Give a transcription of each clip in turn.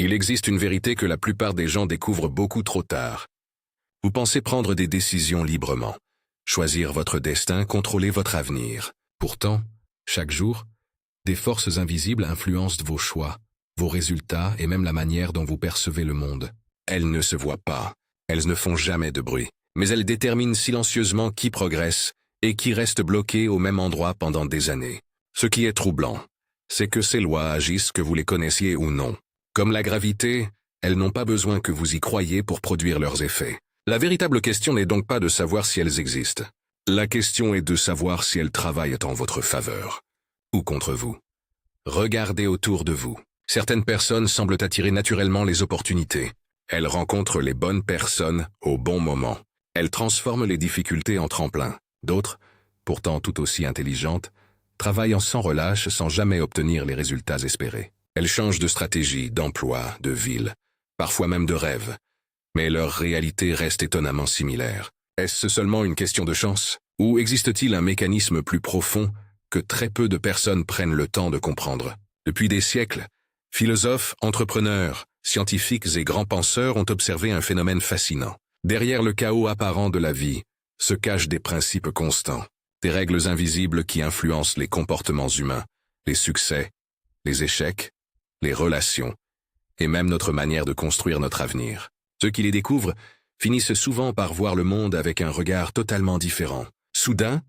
Il existe une vérité que la plupart des gens découvrent beaucoup trop tard. Vous pensez prendre des décisions librement, choisir votre destin, contrôler votre avenir. Pourtant, chaque jour, des forces invisibles influencent vos choix, vos résultats et même la manière dont vous percevez le monde. Elles ne se voient pas, elles ne font jamais de bruit, mais elles déterminent silencieusement qui progresse et qui reste bloqué au même endroit pendant des années. Ce qui est troublant, c'est que ces lois agissent que vous les connaissiez ou non. Comme la gravité, elles n'ont pas besoin que vous y croyiez pour produire leurs effets. La véritable question n'est donc pas de savoir si elles existent. La question est de savoir si elles travaillent en votre faveur ou contre vous. Regardez autour de vous. Certaines personnes semblent attirer naturellement les opportunités. Elles rencontrent les bonnes personnes au bon moment. Elles transforment les difficultés en tremplins. D'autres, pourtant tout aussi intelligentes, travaillent sans relâche sans jamais obtenir les résultats espérés. Elles changent de stratégie, d'emploi, de ville, parfois même de rêve. Mais leur réalité reste étonnamment similaire. Est-ce seulement une question de chance? Ou existe-t-il un mécanisme plus profond que très peu de personnes prennent le temps de comprendre? Depuis des siècles, philosophes, entrepreneurs, scientifiques et grands penseurs ont observé un phénomène fascinant. Derrière le chaos apparent de la vie se cachent des principes constants, des règles invisibles qui influencent les comportements humains, les succès, les échecs, les relations, et même notre manière de construire notre avenir. Ceux qui les découvrent finissent souvent par voir le monde avec un regard totalement différent. Soudain,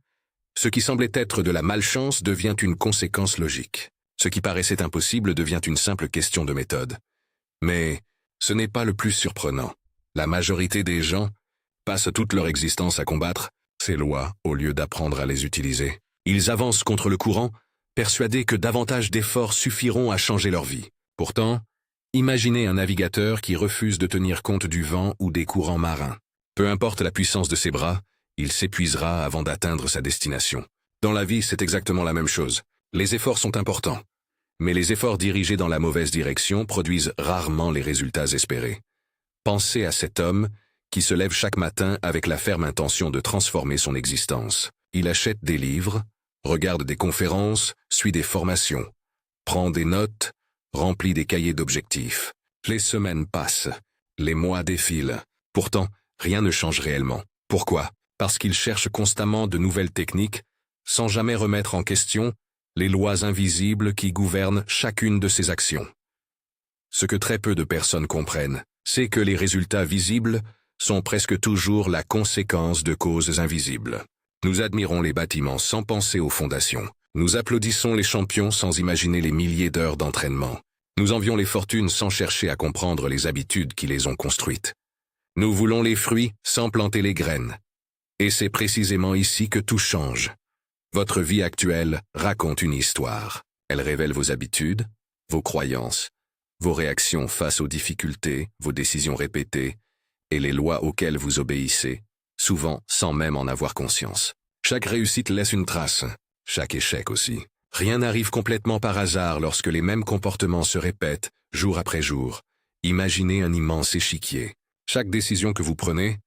ce qui semblait être de la malchance devient une conséquence logique. Ce qui paraissait impossible devient une simple question de méthode. Mais ce n'est pas le plus surprenant. La majorité des gens passent toute leur existence à combattre ces lois au lieu d'apprendre à les utiliser. Ils avancent contre le courant, persuadés que davantage d'efforts suffiront à changer leur vie. Pourtant, imaginez un navigateur qui refuse de tenir compte du vent ou des courants marins. Peu importe la puissance de ses bras, il s'épuisera avant d'atteindre sa destination. Dans la vie, c'est exactement la même chose. Les efforts sont importants, mais les efforts dirigés dans la mauvaise direction produisent rarement les résultats espérés. Pensez à cet homme qui se lève chaque matin avec la ferme intention de transformer son existence. Il achète des livres, regarde des conférences, suit des formations, prend des notes, remplit des cahiers d'objectifs. Les semaines passent, les mois défilent. Pourtant, rien ne change réellement. Pourquoi? Parce qu'il cherche constamment de nouvelles techniques, sans jamais remettre en question les lois invisibles qui gouvernent chacune de ses actions. Ce que très peu de personnes comprennent, c'est que les résultats visibles sont presque toujours la conséquence de causes invisibles. Nous admirons les bâtiments sans penser aux fondations. Nous applaudissons les champions sans imaginer les milliers d'heures d'entraînement. Nous envions les fortunes sans chercher à comprendre les habitudes qui les ont construites. Nous voulons les fruits sans planter les graines. Et c'est précisément ici que tout change. Votre vie actuelle raconte une histoire. Elle révèle vos habitudes, vos croyances, vos réactions face aux difficultés, vos décisions répétées, et les lois auxquelles vous obéissez, souvent sans même en avoir conscience. Chaque réussite laisse une trace, chaque échec aussi. Rien n'arrive complètement par hasard lorsque les mêmes comportements se répètent, jour après jour. Imaginez un immense échiquier. Chaque décision que vous prenez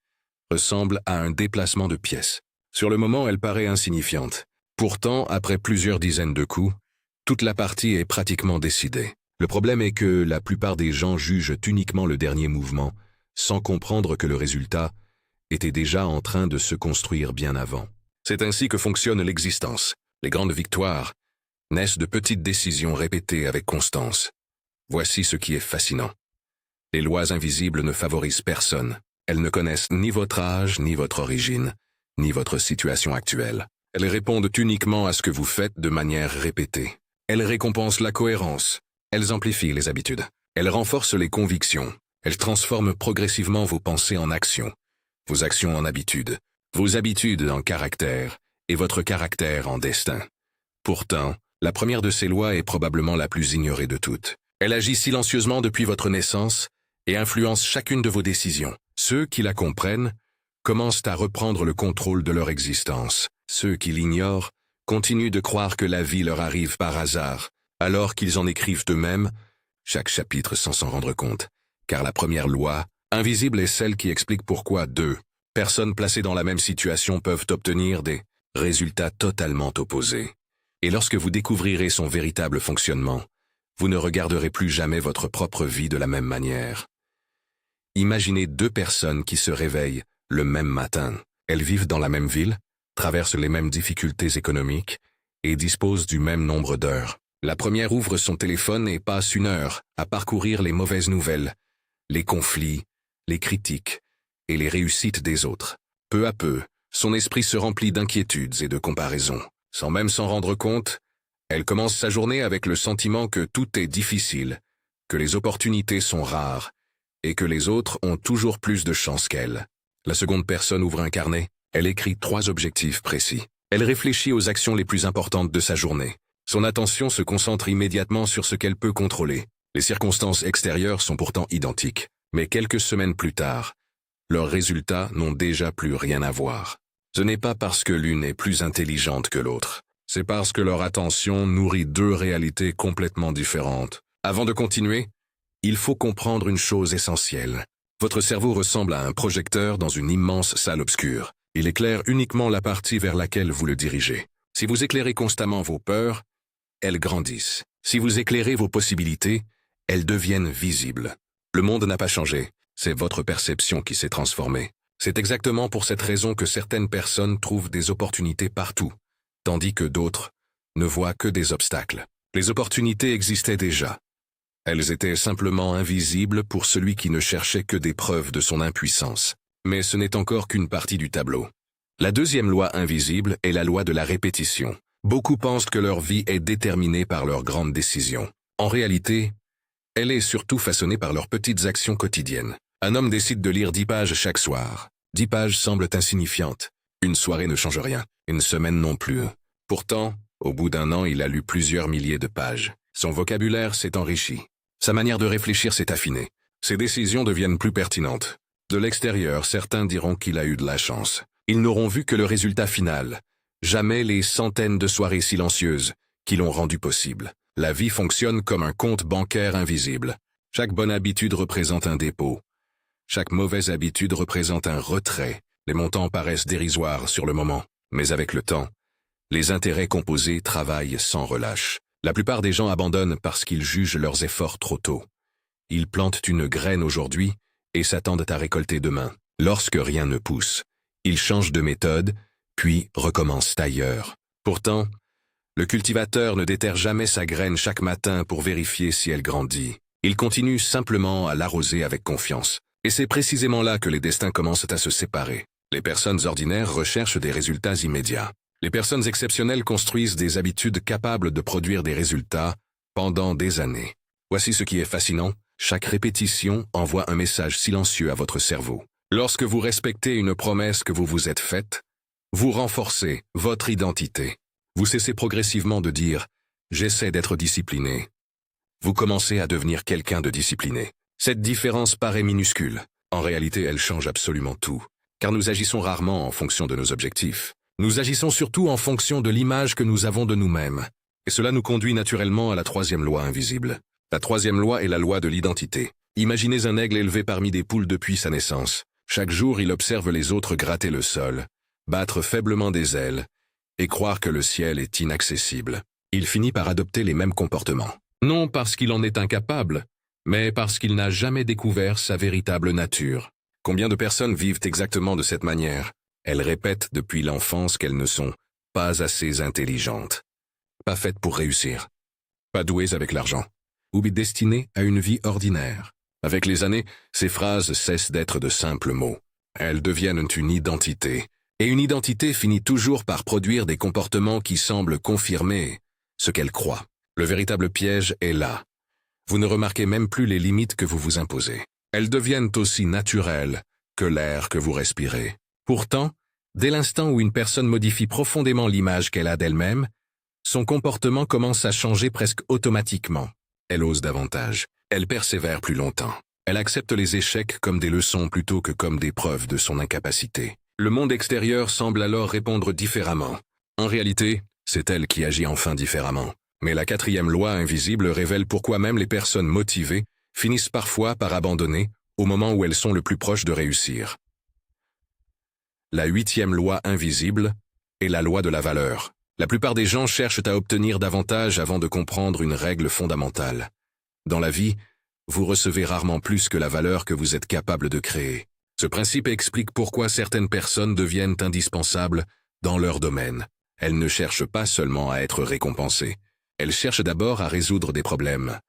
ressemble à un déplacement de pièces. Sur le moment, elle paraît insignifiante. Pourtant, après plusieurs dizaines de coups, toute la partie est pratiquement décidée. Le problème est que la plupart des gens jugent uniquement le dernier mouvement, sans comprendre que le résultat était déjà en train de se construire bien avant. C'est ainsi que fonctionne l'existence. Les grandes victoires naissent de petites décisions répétées avec constance. Voici ce qui est fascinant. Les lois invisibles ne favorisent personne. Elles ne connaissent ni votre âge, ni votre origine, ni votre situation actuelle. Elles répondent uniquement à ce que vous faites de manière répétée. Elles récompensent la cohérence. Elles amplifient les habitudes. Elles renforcent les convictions. Elles transforment progressivement vos pensées en actions, vos actions en habitudes, vos habitudes en caractère, et votre caractère en destin. Pourtant, la première de ces lois est probablement la plus ignorée de toutes. Elle agit silencieusement depuis votre naissance et influence chacune de vos décisions. Ceux qui la comprennent commencent à reprendre le contrôle de leur existence. Ceux qui l'ignorent continuent de croire que la vie leur arrive par hasard, alors qu'ils en écrivent eux-mêmes chaque chapitre sans s'en rendre compte. Car la première loi, invisible, est celle qui explique pourquoi deux personnes placées dans la même situation peuvent obtenir des résultats totalement opposés. Et lorsque vous découvrirez son véritable fonctionnement, vous ne regarderez plus jamais votre propre vie de la même manière. Imaginez deux personnes qui se réveillent le même matin. Elles vivent dans la même ville, traversent les mêmes difficultés économiques et disposent du même nombre d'heures. La première ouvre son téléphone et passe 1 heure à parcourir les mauvaises nouvelles, les conflits, les critiques et les réussites des autres. Peu à peu, son esprit se remplit d'inquiétudes et de comparaisons. Sans même s'en rendre compte, elle commence sa journée avec le sentiment que tout est difficile, que les opportunités sont rares et que les autres ont toujours plus de chance qu'elle. La seconde personne ouvre un carnet. Elle écrit 3 objectifs précis. Elle réfléchit aux actions les plus importantes de sa journée. Son attention se concentre immédiatement sur ce qu'elle peut contrôler. Les circonstances extérieures sont pourtant identiques, mais quelques semaines plus tard, leurs résultats n'ont déjà plus rien à voir. Ce n'est pas parce que l'une est plus intelligente que l'autre. C'est parce que leur attention nourrit 2 réalités complètement différentes. Avant de continuer, il faut comprendre une chose essentielle. Votre cerveau ressemble à un projecteur dans une immense salle obscure. Il éclaire uniquement la partie vers laquelle vous le dirigez. Si vous éclairez constamment vos peurs, elles grandissent. Si vous éclairez vos possibilités, elles deviennent visibles. Le monde n'a pas changé, c'est votre perception qui s'est transformée. C'est exactement pour cette raison que certaines personnes trouvent des opportunités partout, tandis que d'autres ne voient que des obstacles. Les opportunités existaient déjà. Elles étaient simplement invisibles pour celui qui ne cherchait que des preuves de son impuissance. Mais ce n'est encore qu'une partie du tableau. La deuxième loi invisible est la loi de la répétition. Beaucoup pensent que leur vie est déterminée par leurs grandes décisions. En réalité, elle est surtout façonnée par leurs petites actions quotidiennes. Un homme décide de lire 10 pages chaque soir. 10 pages semblent insignifiantes. Une soirée ne change rien, une semaine non plus. Pourtant, au bout d'1 an, il a lu plusieurs milliers de pages. Son vocabulaire s'est enrichi. Sa manière de réfléchir s'est affinée. Ses décisions deviennent plus pertinentes. De l'extérieur, certains diront qu'il a eu de la chance. Ils n'auront vu que le résultat final, jamais les centaines de soirées silencieuses qui l'ont rendu possible. La vie fonctionne comme un compte bancaire invisible. Chaque bonne habitude représente un dépôt. Chaque mauvaise habitude représente un retrait. Les montants paraissent dérisoires sur le moment, mais avec le temps, les intérêts composés travaillent sans relâche. La plupart des gens abandonnent parce qu'ils jugent leurs efforts trop tôt. Ils plantent une graine aujourd'hui et s'attendent à récolter demain. Lorsque rien ne pousse, ils changent de méthode, puis recommencent ailleurs. Pourtant, le cultivateur ne déterre jamais sa graine chaque matin pour vérifier si elle grandit. Il continue simplement à l'arroser avec confiance. Et c'est précisément là que les destins commencent à se séparer. Les personnes ordinaires recherchent des résultats immédiats. Les personnes exceptionnelles construisent des habitudes capables de produire des résultats pendant des années. Voici ce qui est fascinant. Chaque répétition envoie un message silencieux à votre cerveau. Lorsque vous respectez une promesse que vous vous êtes faite, vous renforcez votre identité. Vous cessez progressivement de dire « j'essaie d'être discipliné ». Vous commencez à devenir quelqu'un de discipliné. Cette différence paraît minuscule. En réalité, elle change absolument tout. Car nous agissons rarement en fonction de nos objectifs. Nous agissons surtout en fonction de l'image que nous avons de nous-mêmes. Et cela nous conduit naturellement à la 3e loi invisible. La 3e loi est la loi de l'identité. Imaginez un aigle élevé parmi des poules depuis sa naissance. Chaque jour, il observe les autres gratter le sol, battre faiblement des ailes, et croire que le ciel est inaccessible. Il finit par adopter les mêmes comportements. Non parce qu'il en est incapable, mais parce qu'il n'a jamais découvert sa véritable nature. Combien de personnes vivent exactement de cette manière? Elles répètent depuis l'enfance qu'elles ne sont pas assez intelligentes, pas faites pour réussir, pas douées avec l'argent, ou destinées à une vie ordinaire. Avec les années, ces phrases cessent d'être de simples mots. Elles deviennent une identité, et une identité finit toujours par produire des comportements qui semblent confirmer ce qu'elle croit. Le véritable piège est là. Vous ne remarquez même plus les limites que vous vous imposez. Elles deviennent aussi naturelles que l'air que vous respirez. Pourtant, dès l'instant où une personne modifie profondément l'image qu'elle a d'elle-même, son comportement commence à changer presque automatiquement. Elle ose davantage. Elle persévère plus longtemps. Elle accepte les échecs comme des leçons plutôt que comme des preuves de son incapacité. Le monde extérieur semble alors répondre différemment. En réalité, c'est elle qui agit enfin différemment. Mais la 4e loi invisible révèle pourquoi même les personnes motivées finissent parfois par abandonner au moment où elles sont le plus proches de réussir. La 8e loi invisible est la loi de la valeur. La plupart des gens cherchent à obtenir davantage avant de comprendre une règle fondamentale. Dans la vie, vous recevez rarement plus que la valeur que vous êtes capable de créer. Ce principe explique pourquoi certaines personnes deviennent indispensables dans leur domaine. Elles ne cherchent pas seulement à être récompensées. Elles cherchent d'abord à résoudre des problèmes,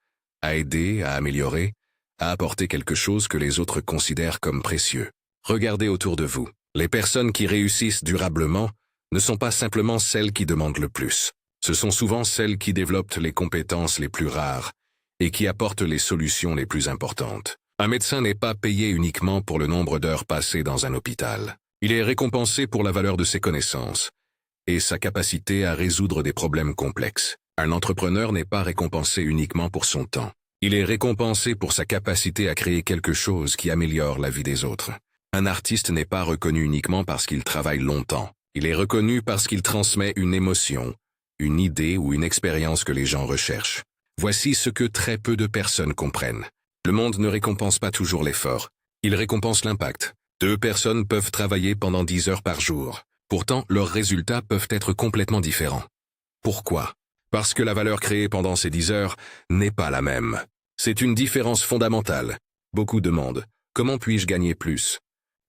à aider, à améliorer, à apporter quelque chose que les autres considèrent comme précieux. Regardez autour de vous. Les personnes qui réussissent durablement ne sont pas simplement celles qui demandent le plus. Ce sont souvent celles qui développent les compétences les plus rares et qui apportent les solutions les plus importantes. Un médecin n'est pas payé uniquement pour le nombre d'heures passées dans un hôpital. Il est récompensé pour la valeur de ses connaissances et sa capacité à résoudre des problèmes complexes. Un entrepreneur n'est pas récompensé uniquement pour son temps. Il est récompensé pour sa capacité à créer quelque chose qui améliore la vie des autres. Un artiste n'est pas reconnu uniquement parce qu'il travaille longtemps. Il est reconnu parce qu'il transmet une émotion, une idée ou une expérience que les gens recherchent. Voici ce que très peu de personnes comprennent. Le monde ne récompense pas toujours l'effort. Il récompense l'impact. 2 personnes peuvent travailler pendant 10 heures par jour. Pourtant, leurs résultats peuvent être complètement différents. Pourquoi? Parce que la valeur créée pendant ces 10 heures n'est pas la même. C'est une différence fondamentale. Beaucoup demandent « Comment puis-je gagner plus ?»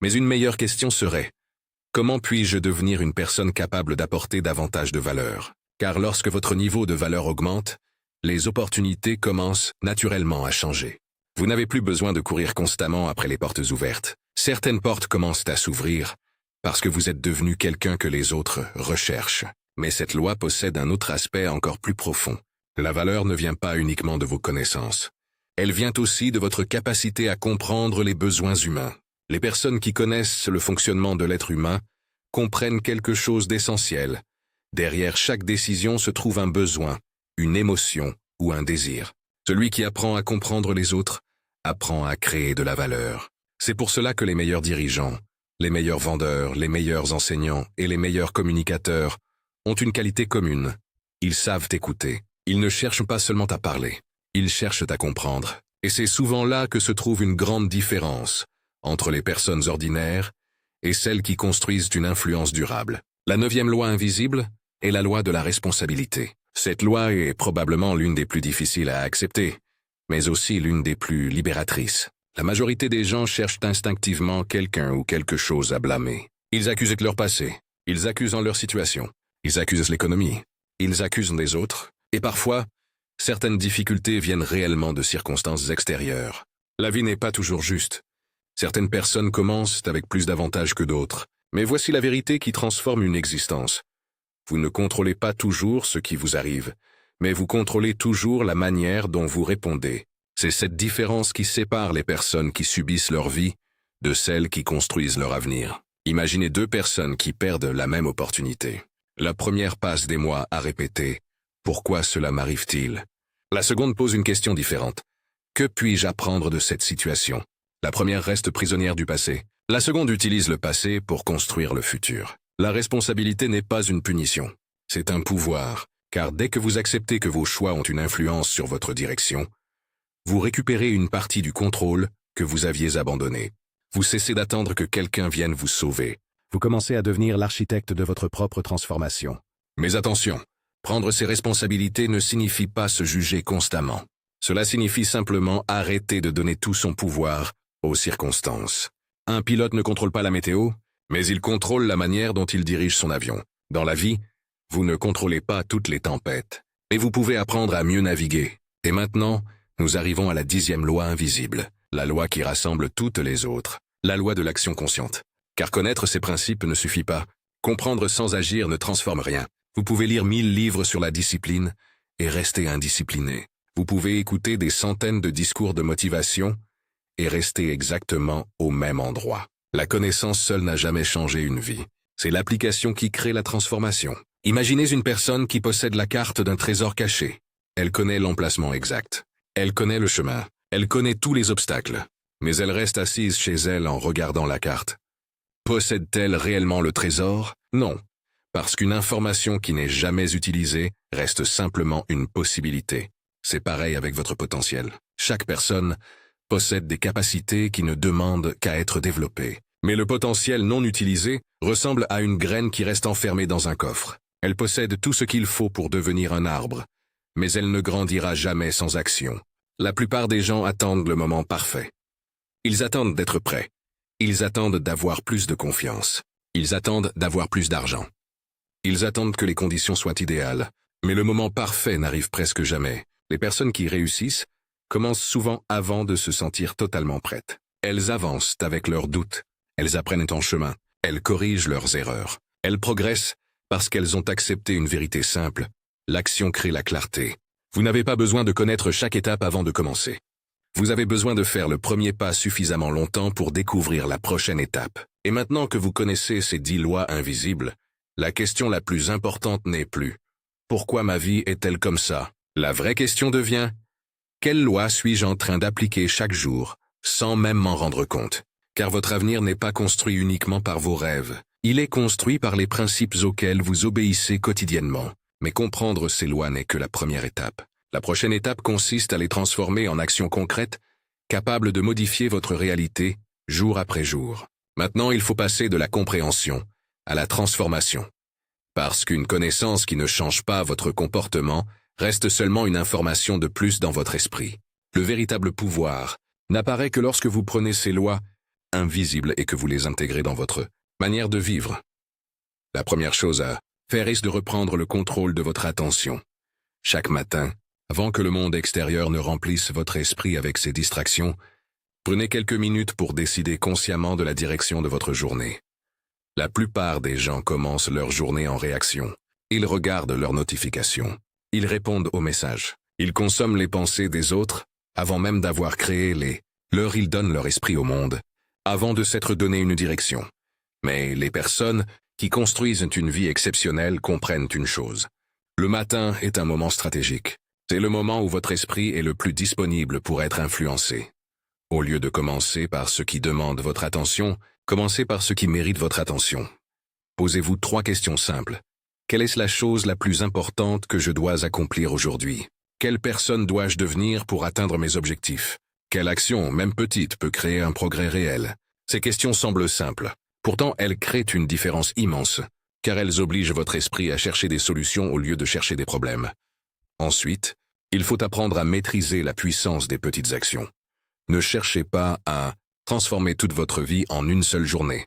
Mais une meilleure question serait « Comment puis-je devenir une personne capable d'apporter davantage de valeur ?» Car lorsque votre niveau de valeur augmente, les opportunités commencent naturellement à changer. Vous n'avez plus besoin de courir constamment après les portes ouvertes. Certaines portes commencent à s'ouvrir parce que vous êtes devenu quelqu'un que les autres recherchent. Mais cette loi possède un autre aspect encore plus profond. La valeur ne vient pas uniquement de vos connaissances. Elle vient aussi de votre capacité à comprendre les besoins humains. Les personnes qui connaissent le fonctionnement de l'être humain comprennent quelque chose d'essentiel. Derrière chaque décision se trouve un besoin, une émotion ou un désir. Celui qui apprend à comprendre les autres apprend à créer de la valeur. C'est pour cela que les meilleurs dirigeants, les meilleurs vendeurs, les meilleurs enseignants et les meilleurs communicateurs ont une qualité commune. Ils savent écouter. Ils ne cherchent pas seulement à parler. Ils cherchent à comprendre. Et c'est souvent là que se trouve une grande différence entre les personnes ordinaires et celles qui construisent une influence durable. La 9e loi invisible est la loi de la responsabilité. Cette loi est probablement l'une des plus difficiles à accepter, mais aussi l'une des plus libératrices. La majorité des gens cherchent instinctivement quelqu'un ou quelque chose à blâmer. Ils accusent leur passé. Ils accusent leur situation. Ils accusent l'économie. Ils accusent les autres. Et parfois, certaines difficultés viennent réellement de circonstances extérieures. La vie n'est pas toujours juste. Certaines personnes commencent avec plus d'avantages que d'autres. Mais voici la vérité qui transforme une existence. Vous ne contrôlez pas toujours ce qui vous arrive, mais vous contrôlez toujours la manière dont vous répondez. C'est cette différence qui sépare les personnes qui subissent leur vie de celles qui construisent leur avenir. Imaginez 2 personnes qui perdent la même opportunité. La première passe des mois à répéter « Pourquoi cela m'arrive-t-il » La seconde pose une question différente. « Que puis-je apprendre de cette situation ?» La première reste prisonnière du passé. La seconde utilise le passé pour construire le futur. La responsabilité n'est pas une punition. C'est un pouvoir, car dès que vous acceptez que vos choix ont une influence sur votre direction, vous récupérez une partie du contrôle que vous aviez abandonné. Vous cessez d'attendre que quelqu'un vienne vous sauver. Vous commencez à devenir l'architecte de votre propre transformation. Mais attention, prendre ses responsabilités ne signifie pas se juger constamment. Cela signifie simplement arrêter de donner tout son pouvoir aux circonstances. Un pilote ne contrôle pas la météo, mais il contrôle la manière dont il dirige son avion. Dans la vie, vous ne contrôlez pas toutes les tempêtes, mais vous pouvez apprendre à mieux naviguer. Et maintenant, nous arrivons à la 10e loi invisible, la loi qui rassemble toutes les autres, la loi de l'action consciente. Car connaître ces principes ne suffit pas. Comprendre sans agir ne transforme rien. Vous pouvez lire 1000 livres sur la discipline et rester indiscipliné. Vous pouvez écouter des centaines de discours de motivation et rester exactement au même endroit. La connaissance seule n'a jamais changé une vie. C'est l'application qui crée la transformation. Imaginez une personne qui possède la carte d'un trésor caché. Elle connaît l'emplacement exact. Elle connaît le chemin. Elle connaît tous les obstacles. Mais elle reste assise chez elle en regardant la carte. Possède-t-elle réellement le trésor? Non. Parce qu'une information qui n'est jamais utilisée reste simplement une possibilité. C'est pareil avec votre potentiel. Chaque personne possède des capacités qui ne demandent qu'à être développées. Mais le potentiel non utilisé ressemble à une graine qui reste enfermée dans un coffre. Elle possède tout ce qu'il faut pour devenir un arbre, mais elle ne grandira jamais sans action. La plupart des gens attendent le moment parfait. Ils attendent d'être prêts. Ils attendent d'avoir plus de confiance. Ils attendent d'avoir plus d'argent. Ils attendent que les conditions soient idéales. Mais le moment parfait n'arrive presque jamais. Les personnes qui réussissent commencent souvent avant de se sentir totalement prêtes. Elles avancent avec leurs doutes. Elles apprennent en chemin. Elles corrigent leurs erreurs. Elles progressent parce qu'elles ont accepté une vérité simple. L'action crée la clarté. Vous n'avez pas besoin de connaître chaque étape avant de commencer. Vous avez besoin de faire le premier pas suffisamment longtemps pour découvrir la prochaine étape. Et maintenant que vous connaissez ces 10 lois invisibles, la question la plus importante n'est plus « Pourquoi ma vie est-elle comme ça ?» La vraie question devient « Quelle loi suis-je en train d'appliquer chaque jour, sans même m'en rendre compte ?» Car votre avenir n'est pas construit uniquement par vos rêves. Il est construit par les principes auxquels vous obéissez quotidiennement. Mais comprendre ces lois n'est que la première étape. La prochaine étape consiste à les transformer en actions concrètes, capables de modifier votre réalité jour après jour. Maintenant, il faut passer de la compréhension à la transformation. Parce qu'une connaissance qui ne change pas votre comportement reste seulement une information de plus dans votre esprit. Le véritable pouvoir n'apparaît que lorsque vous prenez ces lois invisibles et que vous les intégrez dans votre manière de vivre. La première chose à faire est de reprendre le contrôle de votre attention. Chaque matin, avant que le monde extérieur ne remplisse votre esprit avec ses distractions, prenez quelques minutes pour décider consciemment de la direction de votre journée. La plupart des gens commencent leur journée en réaction. Ils regardent leurs notifications. Ils répondent aux messages. Ils consomment les pensées des autres avant même d'avoir créé les leurs. Ils donnent leur esprit au monde avant de s'être donné une direction. Mais les personnes qui construisent une vie exceptionnelle comprennent une chose. Le matin est un moment stratégique. C'est le moment où votre esprit est le plus disponible pour être influencé. Au lieu de commencer par ce qui demande votre attention, commencez par ce qui mérite votre attention. Posez-vous 3 questions simples. Quelle est la chose la plus importante que je dois accomplir aujourd'hui? Quelle personne dois-je devenir pour atteindre mes objectifs? Quelle action, même petite, peut créer un progrès réel? Ces questions semblent simples. Pourtant, elles créent une différence immense, car elles obligent votre esprit à chercher des solutions au lieu de chercher des problèmes. Ensuite, il faut apprendre à maîtriser la puissance des petites actions. Ne cherchez pas à transformer toute votre vie en une seule journée.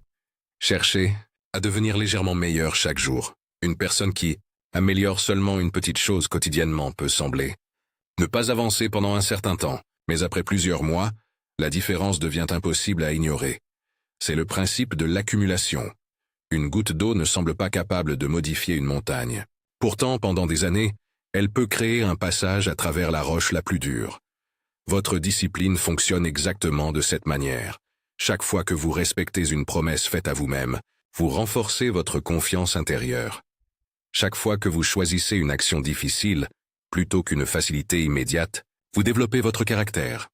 Cherchez à devenir légèrement meilleur chaque jour. Une personne qui améliore seulement une petite chose quotidiennement peut sembler ne pas avancer pendant un certain temps, mais après plusieurs mois, la différence devient impossible à ignorer. C'est le principe de l'accumulation. Une goutte d'eau ne semble pas capable de modifier une montagne. Pourtant, pendant des années, elle peut créer un passage à travers la roche la plus dure. Votre discipline fonctionne exactement de cette manière. Chaque fois que vous respectez une promesse faite à vous-même, vous renforcez votre confiance intérieure. Chaque fois que vous choisissez une action difficile, plutôt qu'une facilité immédiate, vous développez votre caractère.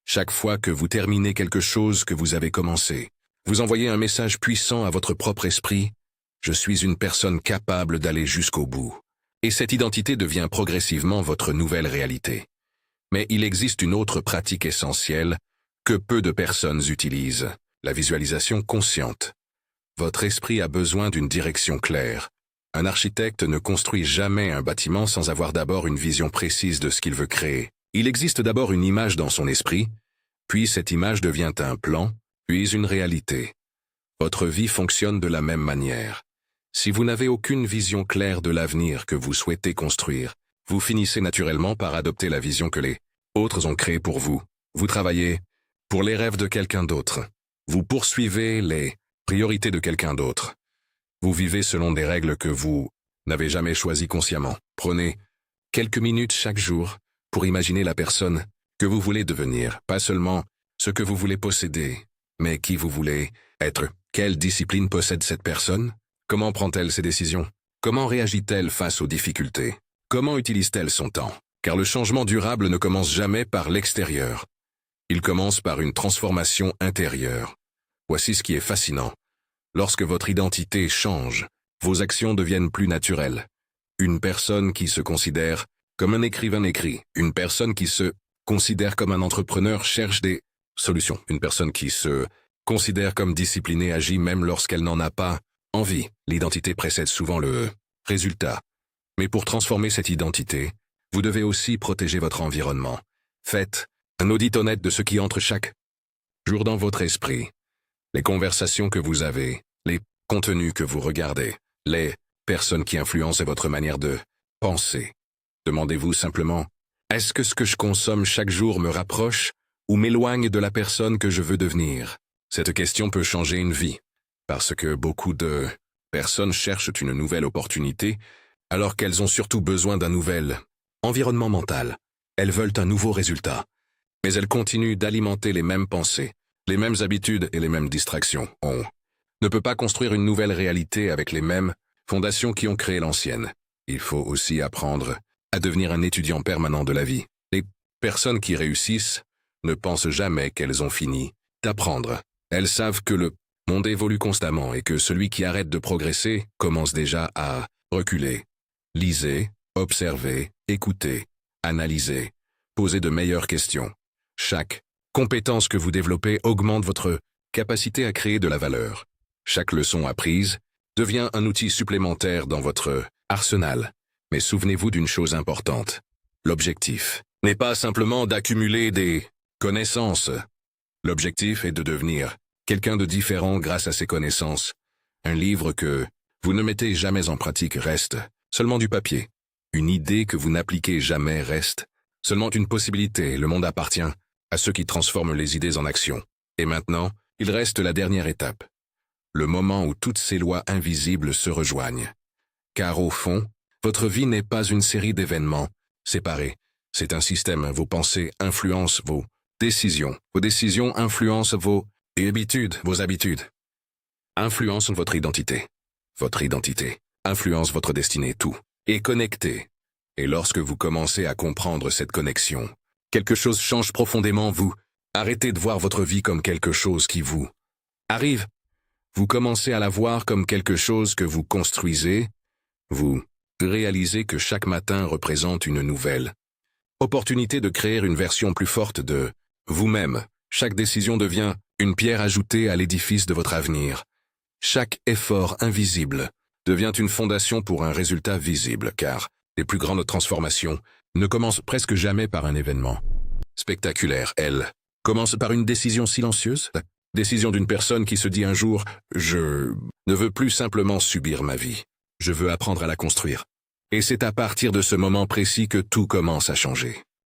Chaque fois que vous terminez quelque chose que vous avez commencé, vous envoyez un message puissant à votre propre esprit « Je suis une personne capable d'aller jusqu'au bout ». Et cette identité devient progressivement votre nouvelle réalité. Mais il existe une autre pratique essentielle que peu de personnes utilisent, la visualisation consciente. Votre esprit a besoin d'une direction claire. Un architecte ne construit jamais un bâtiment sans avoir d'abord une vision précise de ce qu'il veut créer. Il existe d'abord une image dans son esprit, puis cette image devient un plan, puis une réalité. Votre vie fonctionne de la même manière. Si vous n'avez aucune vision claire de l'avenir que vous souhaitez construire, vous finissez naturellement par adopter la vision que les autres ont créée pour vous. Vous travaillez pour les rêves de quelqu'un d'autre. Vous poursuivez les priorités de quelqu'un d'autre. Vous vivez selon des règles que vous n'avez jamais choisies consciemment. Prenez quelques minutes chaque jour pour imaginer la personne que vous voulez devenir, pas seulement ce que vous voulez posséder, mais qui vous voulez être. Quelle discipline possède cette personne? Comment prend-elle ses décisions? Comment réagit-elle face aux difficultés? Comment utilise-t-elle son temps? Car le changement durable ne commence jamais par l'extérieur. Il commence par une transformation intérieure. Voici ce qui est fascinant. Lorsque votre identité change, vos actions deviennent plus naturelles. Une personne qui se considère comme un écrivain écrit. Une personne qui se considère comme un entrepreneur cherche des solutions. Une personne qui se considère comme disciplinée agit même lorsqu'elle n'en a pas envie. L'identité précède souvent le résultat. Mais pour transformer cette identité, vous devez aussi protéger votre environnement. Faites un audit honnête de ce qui entre chaque jour dans votre esprit. Les conversations que vous avez, les contenus que vous regardez, les personnes qui influencent votre manière de penser. Demandez-vous simplement, est-ce que ce que je consomme chaque jour me rapproche ou m'éloigne de la personne que je veux devenir? Cette question peut changer une vie, parce que beaucoup de personnes cherchent une nouvelle opportunité, alors qu'elles ont surtout besoin d'un nouvel environnement mental. Elles veulent un nouveau résultat, mais elles continuent d'alimenter les mêmes pensées, les mêmes habitudes et les mêmes distractions. On ne peut pas construire une nouvelle réalité avec les mêmes fondations qui ont créé l'ancienne. Il faut aussi apprendre à devenir un étudiant permanent de la vie. Les personnes qui réussissent ne pensent jamais qu'elles ont fini d'apprendre. Elles savent que le monde évolue constamment et que celui qui arrête de progresser commence déjà à reculer. Lisez, observez, écoutez, analysez, posez de meilleures questions. Chaque compétence que vous développez augmente votre capacité à créer de la valeur. Chaque leçon apprise devient un outil supplémentaire dans votre arsenal. Mais souvenez-vous d'une chose importante. L'objectif n'est pas simplement d'accumuler des connaissances. L'objectif est de devenir quelqu'un de différent grâce à ces connaissances. Un livre que vous ne mettez jamais en pratique reste seulement du papier. Une idée que vous n'appliquez jamais reste seulement une possibilité. Le monde appartient à ceux qui transforment les idées en action. Et maintenant, il reste la dernière étape. Le moment où toutes ces lois invisibles se rejoignent. Car au fond, votre vie n'est pas une série d'événements séparés. C'est un système. Vos pensées influencent vos décisions. Vos décisions influencent vos habitudes. Vos habitudes influencent votre identité. Votre identité influence votre destinée. Tout est connecté. Et lorsque vous commencez à comprendre cette connexion, quelque chose change profondément. Vous arrêtez de voir votre vie comme quelque chose qui vous arrive. Vous commencez à la voir comme quelque chose que vous construisez. Vous réalisez que chaque matin représente une nouvelle opportunité de créer une version plus forte de vous-même. Chaque décision devient une pierre ajoutée à l'édifice de votre avenir. Chaque effort invisible devient une fondation pour un résultat visible, car les plus grandes transformations ne commencent presque jamais par un événement spectaculaire. Elles commencent par une décision silencieuse, la décision d'une personne qui se dit un jour « Je ne veux plus simplement subir ma vie, je veux apprendre à la construire ». Et c'est à partir de ce moment précis que tout commence à changer.